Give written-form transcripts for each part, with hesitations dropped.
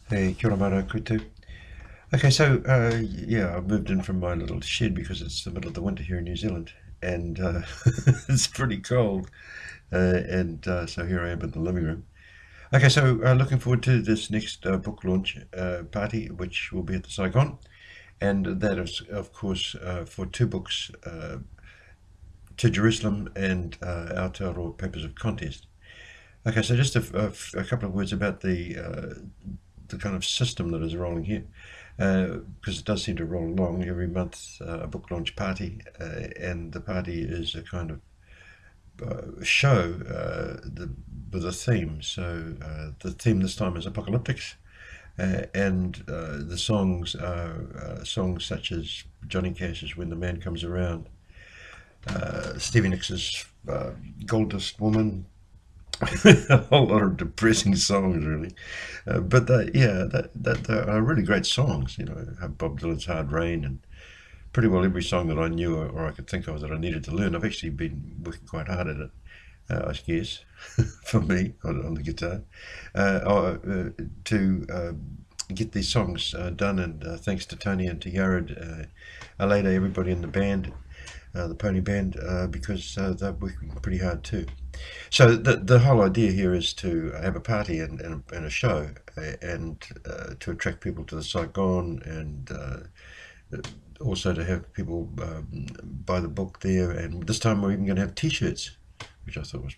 Hey, kia ora mara, koutou. Okay, so yeah, I've moved in from my little shed because it's the middle of the winter here in New Zealand, and it's pretty cold. And so here I am in the living room. Okay, so looking forward to this next book launch party, which will be at the Saigon, and that is, of course, for two books, To Jerusalem and Aotearoa Papers of Contest. Okay, so just a couple of words about the kind of system that is rolling here, because it does seem to roll along every month, a book launch party, and the party is a kind of show with a theme. So the theme this time is Apocalyptics, and the songs are songs such as Johnny Cash's "When the Man Comes Around," Stevie Nicks' "Gold Dust Woman." A whole lot of depressing songs, really, but they are really great songs. You know, have Bob Dylan's "Hard Rain" and pretty well every song that I knew or I could think of that I needed to learn. I've actually been working quite hard at it, I guess, for me on the guitar, to get these songs done. And thanks to Tony and to Yared, Aleyda, everybody in the band, the Pony Band, because they're working pretty hard too. So the whole idea here is to have a party and a show, and to attract people to the Saigon, and also to have people buy the book there. And this time we're even going to have T-shirts, which I thought was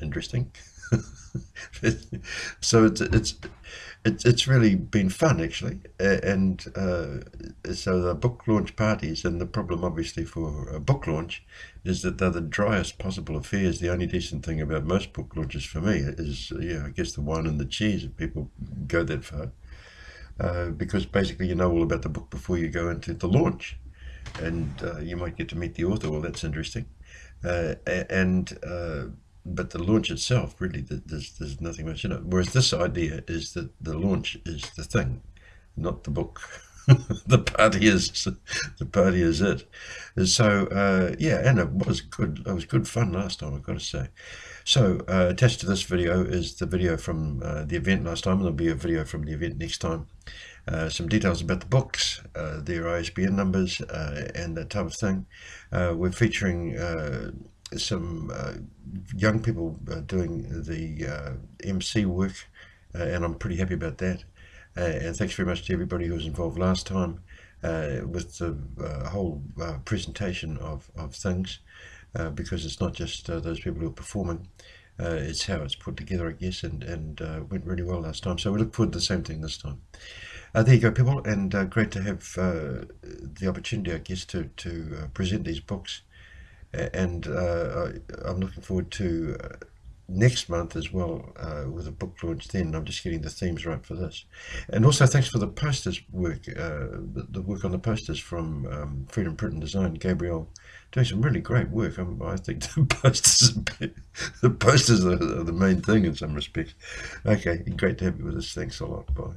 interesting. So it's really been fun, actually. And so the book launch parties, and the problem obviously for a book launch is that they're the driest possible affairs. The only decent thing about most book launches for me is, yeah, I guess the wine and the cheese, if people go that far. Because basically you know all about the book before you go into the launch, and you might get to meet the author. Well, that's interesting. And But the launch itself, really, there's nothing much in it. Whereas this idea is that the launch is the thing, not the book. The party is it. So yeah, and it was good. It was good fun last time, I've got to say. So attached to this video is the video from the event last time, and there'll be a video from the event next time. Some details about the books, their ISBN numbers, and that type of thing. We're featuring some young people doing the MC work, and I'm pretty happy about that. And thanks very much to everybody who was involved last time with the whole presentation of things, because it's not just those people who are performing, it's how it's put together, I guess, and went really well last time. So we look forward to the same thing this time. There you go, people, and great to have the opportunity, I guess, to present these books. And I'm looking forward to next month as well, with a book launch then. I'm just getting the themes right for this. And also thanks for the posters work, the work on the posters from Freedom Print and Design, Gabriel, doing some really great work. I think the posters are the main thing in some respects. Okay, great to have you with us. Thanks a lot. Bye.